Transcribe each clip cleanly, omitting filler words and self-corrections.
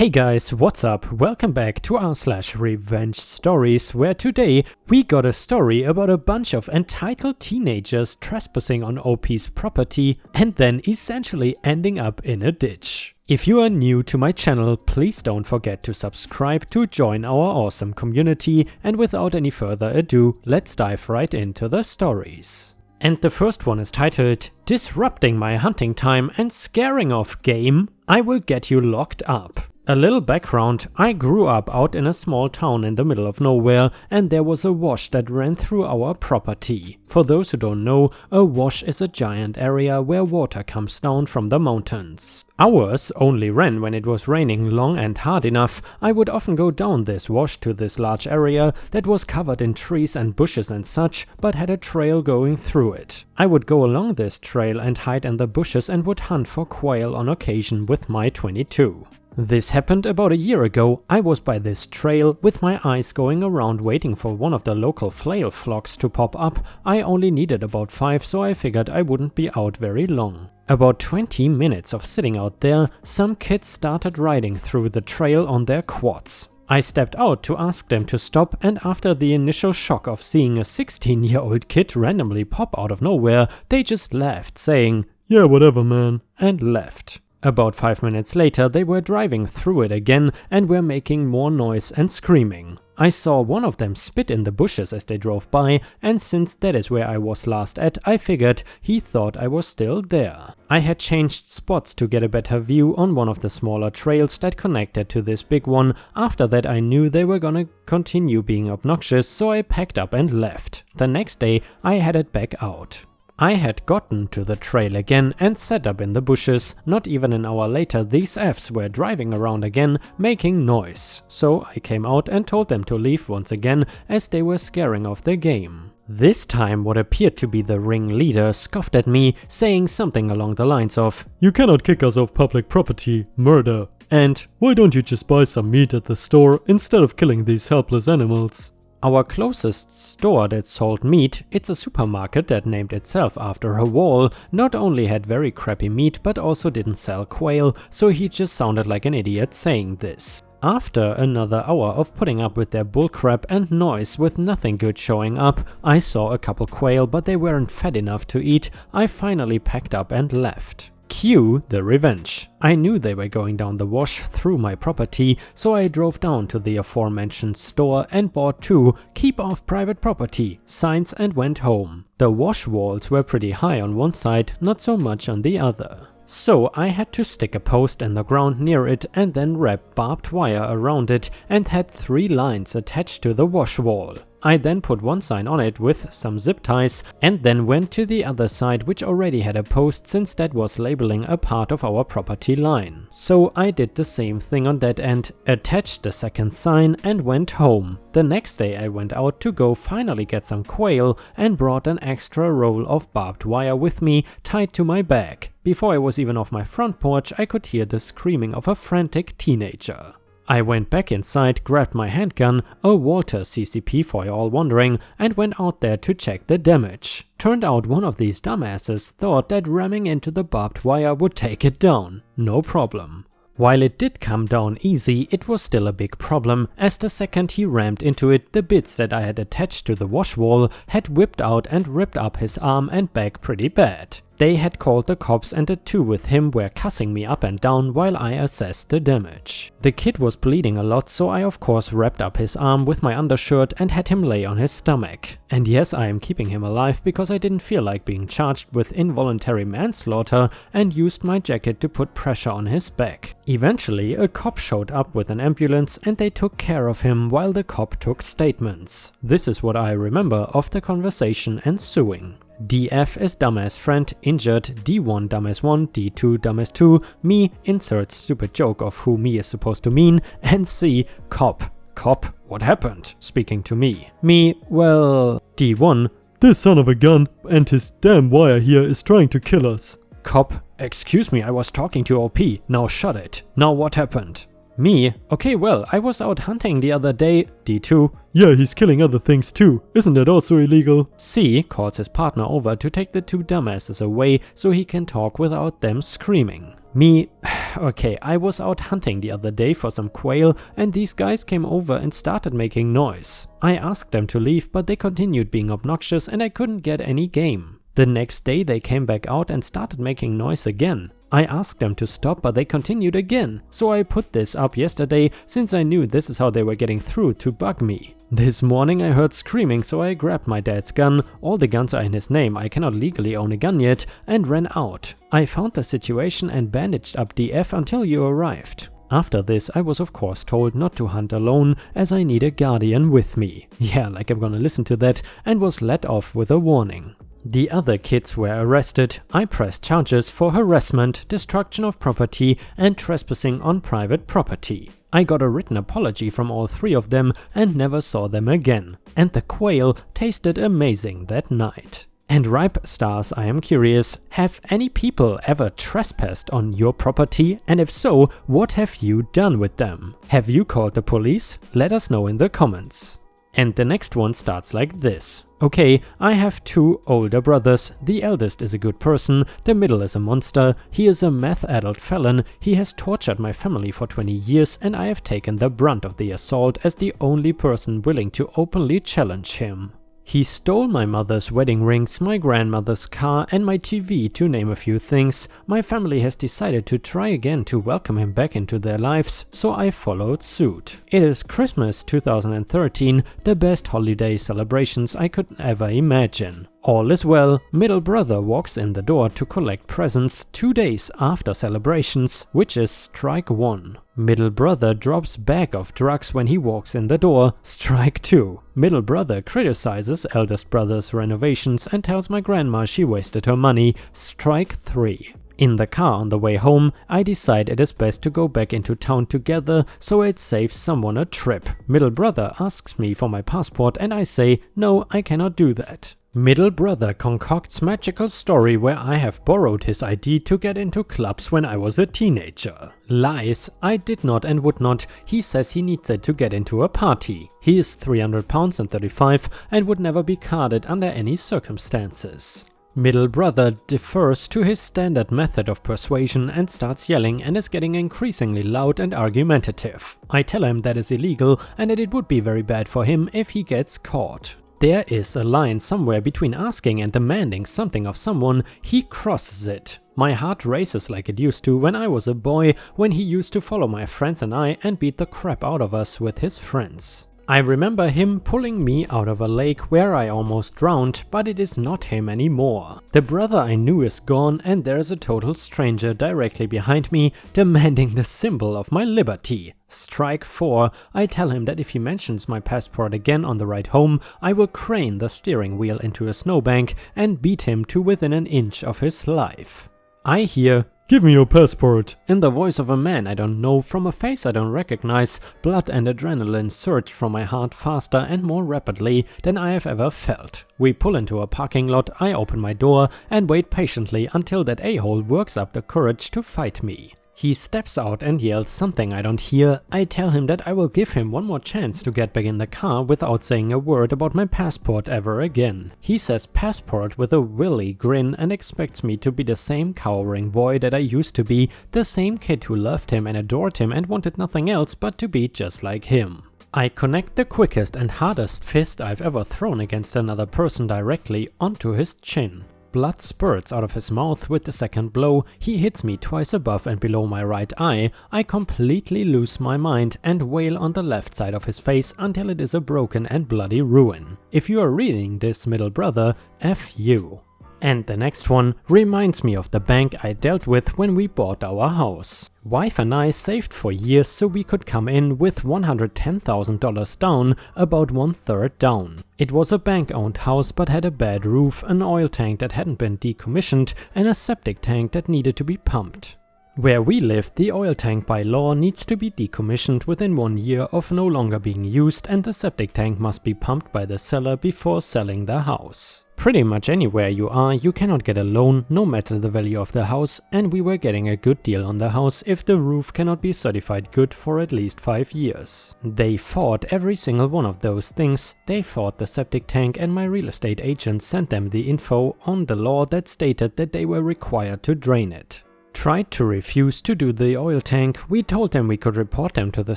Hey guys, what's up? Welcome back to r/revenge stories, where today we got a story about a bunch of entitled teenagers trespassing on OP's property and then essentially ending up in a ditch. If you are new to my channel, please don't forget to subscribe to join our awesome community, and without any further ado, let's dive right into the stories. And the first one is titled, Disrupting My Hunting Time and Scaring Off Game, I Will Get You Locked Up. A little background, I grew up out in a small town in the middle of nowhere, and there was a wash that ran through our property. For those who don't know, a wash is a giant area where water comes down from the mountains. Ours only ran when it was raining long and hard enough. I would often go down this wash to this large area that was covered in trees and bushes and such, but had a trail going through it. I would go along this trail and hide in the bushes and would hunt for quail on occasion with my 22. This happened about a year ago. I was by this trail with my eyes going around waiting for one of the local flail flocks to pop up. I only needed about 5, so I figured I wouldn't be out very long. About 20 minutes of sitting out there, some kids started riding through the trail on their quads. I stepped out to ask them to stop, and after the initial shock of seeing a 16-year-old kid randomly pop out of nowhere, they just laughed, saying, "Yeah, whatever man," and left. About 5 minutes later, they were driving through it again and were making more noise and screaming. I saw one of them spit in the bushes as they drove by, and since that is where I was last at, I figured he thought I was still there. I had changed spots to get a better view on one of the smaller trails that connected to this big one. After that, I knew they were gonna continue being obnoxious, so I packed up and left. The next day, I headed back out. I had gotten to the trail again and set up in the bushes. Not even an hour later, these Fs were driving around again, making noise. So I came out and told them to leave once again, as they were scaring off the game. This time what appeared to be the ringleader scoffed at me, saying something along the lines of, "You cannot kick us off public property, murder. And why don't you just buy some meat at the store instead of killing these helpless animals?" Our closest store that sold meat, it's a supermarket that named itself after a wall, not only had very crappy meat but also didn't sell quail, so he just sounded like an idiot saying this. After another hour of putting up with their bullcrap and noise with nothing good showing up, I saw a couple quail but they weren't fat enough to eat. I finally packed up and left. Cue the revenge. I knew they were going down the wash through my property, so I drove down to the aforementioned store and bought 2 "Keep Off Private Property" signs and went home. The wash walls were pretty high on one side, not so much on the other. So I had to stick a post in the ground near it and then wrap barbed wire around it and had 3 lines attached to the wash wall. I then put one sign on it with some zip ties and then went to the other side, which already had a post since that was labeling a part of our property line. So I did the same thing on that end, attached the second sign and went home. The next day I went out to go finally get some quail and brought an extra roll of barbed wire with me tied to my back. Before I was even off my front porch, I could hear the screaming of a frantic teenager. I went back inside, grabbed my handgun, a Walter CCP for you all wondering, and went out there to check the damage. Turned out one of these dumbasses thought that ramming into the barbed wire would take it down. No problem. While it did come down easy, it was still a big problem, as the second he rammed into it, the bits that I had attached to the wash wall had whipped out and ripped up his arm and back pretty bad. They had called the cops and the 2 with him were cussing me up and down while I assessed the damage. The kid was bleeding a lot, so I of course wrapped up his arm with my undershirt and had him lay on his stomach. And yes, I am keeping him alive because I didn't feel like being charged with involuntary manslaughter and used my jacket to put pressure on his back. Eventually a cop showed up with an ambulance and they took care of him while the cop took statements. This is what I remember of the conversation ensuing. DF is dumbass friend, injured, D1 dumbass 1, D2 dumbass 2, me, insert stupid joke of who me is supposed to mean, and C, cop. Cop, what happened? Speaking to me. Me, well, D1, this son of a gun and his damn wire here is trying to kill us. Cop, excuse me, I was talking to OP, now shut it. Now what happened? Me? Okay, well, I was out hunting the other day. D2. Yeah, he's killing other things too. Isn't that also illegal? C calls his partner over to take the 2 dumbasses away so he can talk without them screaming. Me, okay, I was out hunting the other day for some quail and these guys came over and started making noise. I asked them to leave, but they continued being obnoxious and I couldn't get any game. The next day they came back out and started making noise again. I asked them to stop, but they continued again, so I put this up yesterday since I knew this is how they were getting through to bug me. This morning I heard screaming, so I grabbed my dad's gun, all the guns are in his name, I cannot legally own a gun yet, and ran out. I found the situation and bandaged up DF until you arrived. After this I was of course told not to hunt alone as I need a guardian with me. Yeah, like I'm gonna listen to that, and was let off with a warning. The other kids were arrested. I pressed charges for harassment, destruction of property and trespassing on private property. I got a written apology from all three of them and never saw them again. And the quail tasted amazing that night. And Ripe Stars, I am curious, have any people ever trespassed on your property? And if so, what have you done with them? Have you called the police? Let us know in the comments. And the next one starts like this. Okay, I have two older brothers. The eldest is a good person, the middle is a monster, he is a meth adult felon, he has tortured my family for 20 years and I have taken the brunt of the assault as the only person willing to openly challenge him. He stole my mother's wedding rings, my grandmother's car and my TV, to name a few things. My family has decided to try again to welcome him back into their lives, so I followed suit. It is Christmas 2013, the best holiday celebrations I could ever imagine. All is well, middle brother walks in the door to collect presents 2 days after celebrations, which is strike 1. Middle brother drops bag of drugs when he walks in the door, strike 2. Middle brother criticizes eldest brother's renovations and tells my grandma she wasted her money, strike 3. In the car on the way home, I decide it is best to go back into town together so it saves someone a trip. Middle brother asks me for my passport and I say, no, I cannot do that. Middle brother concocts magical story where I have borrowed his ID to get into clubs when I was a teenager. Lies, I did not and would not. He says he needs it to get into a party. He is 300 pounds and 35 and would never be carded under any circumstances. Middle brother defers to his standard method of persuasion and starts yelling and is getting increasingly loud and argumentative. I tell him that is illegal and that it would be very bad for him if he gets caught. There is a line somewhere between asking and demanding something of someone. He crosses it. My heart races like it used to when I was a boy, when he used to follow my friends and I and beat the crap out of us with his friends. I remember him pulling me out of a lake where I almost drowned, but it is not him anymore. The brother I knew is gone and there is a total stranger directly behind me demanding the symbol of my liberty. Strike 4, I tell him that if he mentions my passport again on the ride home, I will crane the steering wheel into a snowbank and beat him to within an inch of his life. I hear, "Give me your passport," in the voice of a man I don't know from a face I don't recognize. Blood and adrenaline surge from my heart faster and more rapidly than I have ever felt. We pull into a parking lot, I open my door and wait patiently until that a-hole works up the courage to fight me. He steps out and yells something I don't hear. I tell him that I will give him one more chance to get back in the car without saying a word about my passport ever again. He says passport with a willy grin and expects me to be the same cowering boy that I used to be, the same kid who loved him and adored him and wanted nothing else but to be just like him. I connect the quickest and hardest fist I've ever thrown against another person directly onto his chin. Blood spurts out of his mouth with the second blow. He hits me twice above and below my right eye. I completely lose my mind and wail on the left side of his face until it is a broken and bloody ruin. If you are reading this, middle brother, F you. And the next one reminds me of the bank I dealt with when we bought our house. Wife and I saved for years so we could come in with $110,000 down, about 1/3 down. It was a bank-owned house but had a bad roof, an oil tank that hadn't been decommissioned and a septic tank that needed to be pumped. Where we live, the oil tank by law needs to be decommissioned within 1 year of no longer being used and the septic tank must be pumped by the seller before selling the house. Pretty much anywhere you are, you cannot get a loan no matter the value of the house, and we were getting a good deal on the house if the roof cannot be certified good for at least 5 years. They fought every single one of those things. They fought the septic tank and my real estate agent sent them the info on the law that stated that they were required to drain it. tried to refuse to do the oil tank. We told them we could report them to the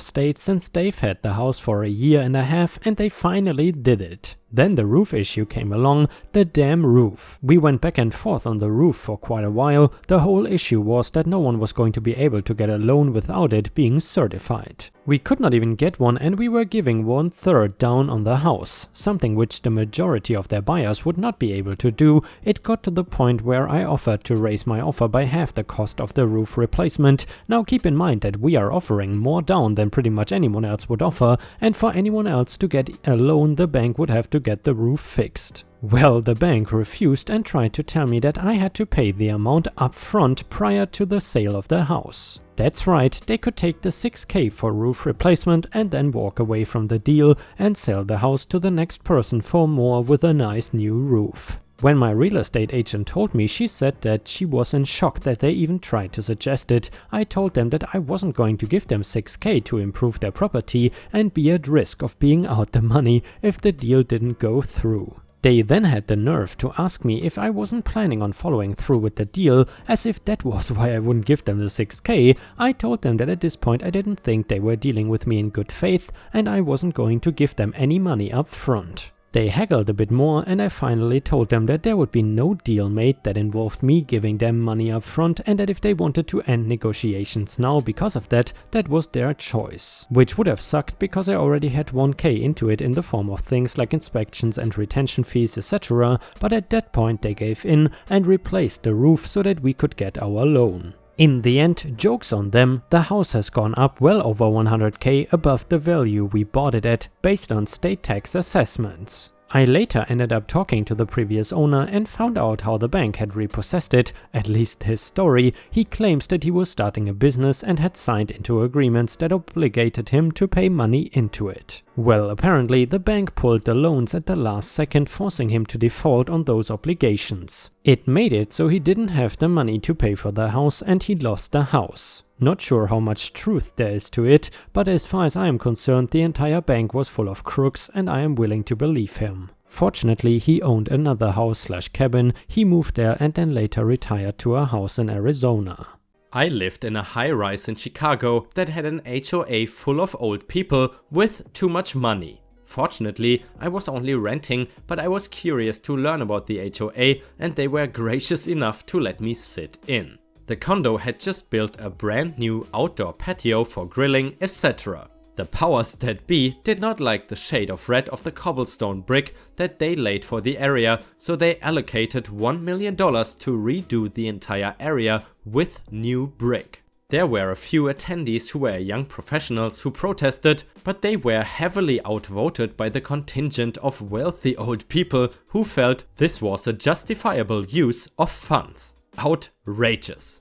state since they've had the house for a year and a half and they finally did it. Then the roof issue came along, the damn roof. We went back and forth on the roof for quite a while. The whole issue was that no one was going to be able to get a loan without it being certified. We could not even get one and we were giving 1/3 down on the house, something which the majority of their buyers would not be able to do. It got to the point where I offered to raise my offer by half the cost of the roof replacement. Now keep in mind that we are offering more down than pretty much anyone else would offer, and for anyone else to get a loan the bank would have to get the roof fixed. Well, the bank refused and tried to tell me that I had to pay the amount up front prior to the sale of the house. That's right, they could take the 6K for roof replacement and then walk away from the deal and sell the house to the next person for more with a nice new roof. When my real estate agent told me, she said that she was in shock that they even tried to suggest it. I told them that I wasn't going to give them 6K to improve their property and be at risk of being out the money if the deal didn't go through. They then had the nerve to ask me if I wasn't planning on following through with the deal, as if that was why I wouldn't give them the 6K. I told them that at this point I didn't think they were dealing with me in good faith and I wasn't going to give them any money up front. They haggled a bit more and I finally told them that there would be no deal made that involved me giving them money up front and that if they wanted to end negotiations now because of that, that was their choice. Which would have sucked because I already had 1K into it in the form of things like inspections and retention fees, etc. But at that point they gave in and replaced the roof so that we could get our loan. In the end, joke's on them, the house has gone up well over 100K above the value we bought it at based on state tax assessments. I later ended up talking to the previous owner and found out how the bank had repossessed it, at least his story. He claims that he was starting a business and had signed into agreements that obligated him to pay money into it. Well, apparently the bank pulled the loans at the last second, forcing him to default on those obligations. It made it so he didn't have the money to pay for the house and he lost the house. Not sure how much truth there is to it, but as far as I am concerned, the entire bank was full of crooks and I am willing to believe him. Fortunately, he owned another house/cabin, he moved there and then later retired to a house in Arizona. I lived in a high-rise in Chicago that had an HOA full of old people with too much money. Fortunately, I was only renting, but I was curious to learn about the HOA and they were gracious enough to let me sit in. The condo had just built a brand new outdoor patio for grilling, etc. The powers that be did not like the shade of red of the cobblestone brick that they laid for the area, so they allocated $1 million to redo the entire area with new brick. There were a few attendees who were young professionals who protested, but they were heavily outvoted by the contingent of wealthy old people who felt this was a justifiable use of funds. Outrageous.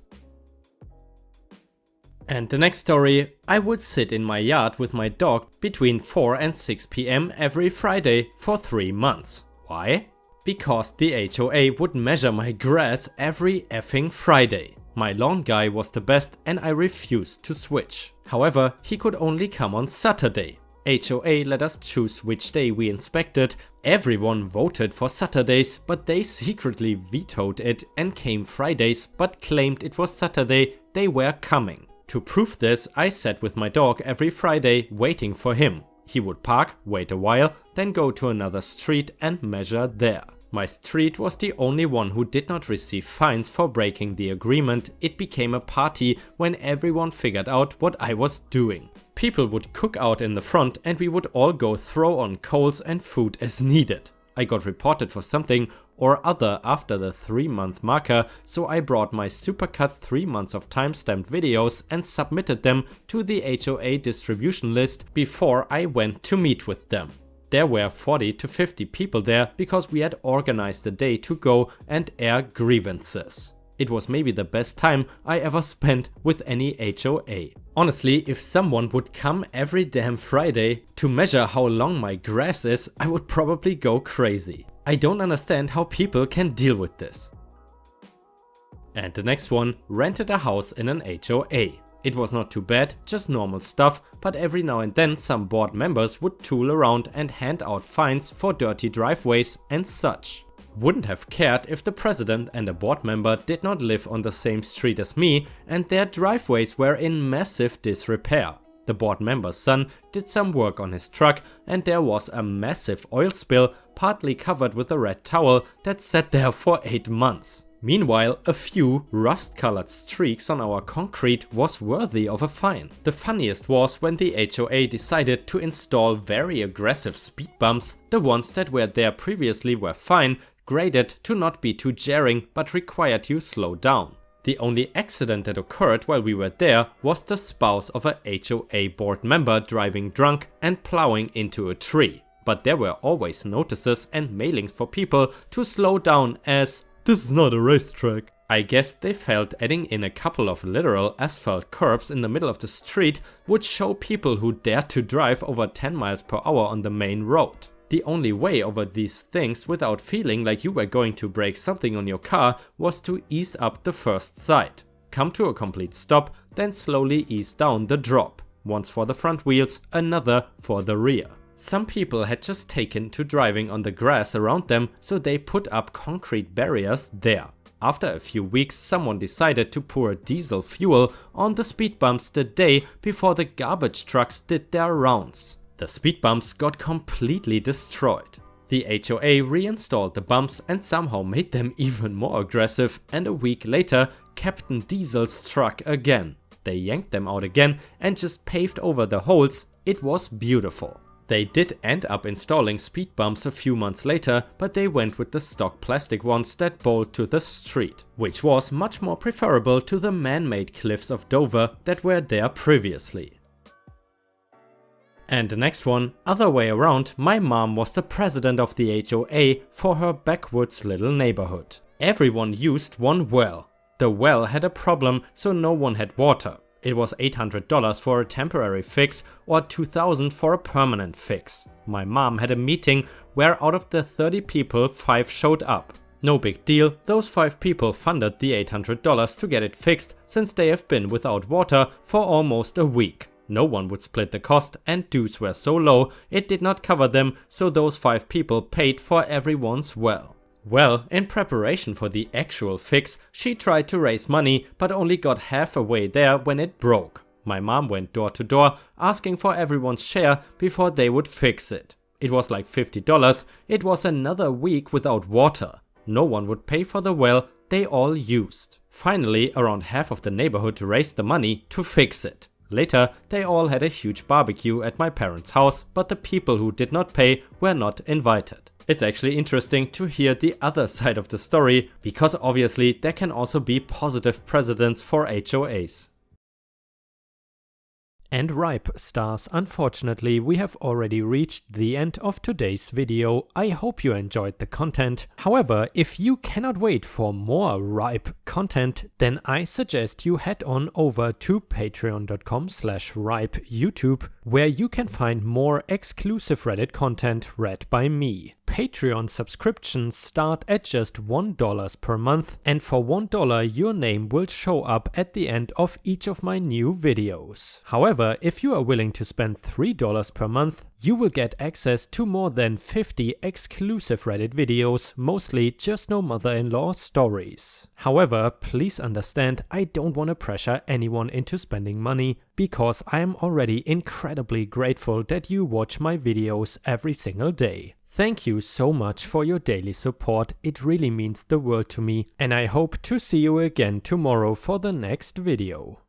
And the next story, I would sit in my yard with my dog between 4 and 6 PM every Friday for 3 months. Why? Because the HOA would measure my grass every effing Friday. My lawn guy was the best and I refused to switch. However, he could only come on Saturday. HOA let us choose which day we inspected. Everyone voted for Saturdays, but they secretly vetoed it and came Fridays but claimed it was Saturday they were coming. To prove this, I sat with my dog every Friday waiting for him. He would park, wait a while, then go to another street and measure there. My street was the only one who did not receive fines for breaking the agreement. It became a party when everyone figured out what I was doing. People would cook out in the front and we would all go throw on coals and food as needed. I got reported for something or other after the 3-month marker, so I brought my supercut 3 months of timestamped videos and submitted them to the HOA distribution list before I went to meet with them. There were 40 to 50 people there because we had organized a day to go and air grievances. It was maybe the best time I ever spent with any HOA. Honestly, if someone would come every damn Friday to measure how long my grass is, I would probably go crazy. I don't understand how people can deal with this. And the next one, rented a house in an HOA. It was not too bad, just normal stuff, but every now and then some board members would tool around and hand out fines for dirty driveways and such. Wouldn't have cared if the president and a board member did not live on the same street as me and their driveways were in massive disrepair. The board member's son did some work on his truck and there was a massive oil spill partly covered with a red towel that sat there for 8 months. Meanwhile, a few rust-colored streaks on our concrete was worthy of a fine. The funniest was when the HOA decided to install very aggressive speed bumps. The ones that were there previously were fine, graded to not be too jarring but required you slow down. The only accident that occurred while we were there was the spouse of a HOA board member driving drunk and plowing into a tree. But there were always notices and mailings for people to slow down as "this is not a racetrack." I guess they felt adding in a couple of literal asphalt curbs in the middle of the street would show people who dared to drive over 10 miles per hour on the main road. The only way over these things without feeling like you were going to break something on your car was to ease up the first side. Come to a complete stop, then slowly ease down the drop. Once for the front wheels, another for the rear. Some people had just taken to driving on the grass around them, so they put up concrete barriers there. After a few weeks, someone decided to pour diesel fuel on the speed bumps the day before the garbage trucks did their rounds. The speed bumps got completely destroyed. The HOA reinstalled the bumps and somehow made them even more aggressive, and a week later, Captain Diesel struck again. They yanked them out again and just paved over the holes. It was beautiful. They did end up installing speed bumps a few months later, but they went with the stock plastic ones that bolt to the street, which was much more preferable to the man-made cliffs of Dover that were there previously. And the next one, other way around, my mom was the president of the HOA for her backwoods little neighborhood. Everyone used one well. The well had a problem, so no one had water. It was $800 for a temporary fix or $2,000 for a permanent fix. My mom had a meeting where out of the 30 people, 5 showed up. No big deal, those 5 people funded the $800 to get it fixed since they have been without water for almost a week. No one would split the cost and dues were so low it did not cover them, so those 5 people paid for everyone's well. Well, in preparation for the actual fix, she tried to raise money but only got half a way there when it broke. My mom went door to door asking for everyone's share before they would fix it. It was like $50. It was another week without water. No one would pay for the well they all used. Finally, around half of the neighborhood raised the money to fix it. Later, they all had a huge barbecue at my parents' house, but the people who did not pay were not invited. It's actually interesting to hear the other side of the story, because obviously there can also be positive precedents for HOAs. And ripe stars, unfortunately we have already reached the end of today's video. I hope you enjoyed the content. However, if you cannot wait for more ripe content, then I suggest you head on over to patreon.com/ripeyoutube, where you can find more exclusive Reddit content read by me. Patreon subscriptions start at just $1 per month, and for $1 your name will show up at the end of each of my new videos. However, if you are willing to spend $3 per month, you will get access to more than 50 exclusive Reddit videos, mostly just no mother-in-law stories. However, please understand, I don't want to pressure anyone into spending money, because I am already incredibly grateful that you watch my videos every single day. Thank you so much for your daily support, it really means the world to me, and I hope to see you again tomorrow for the next video.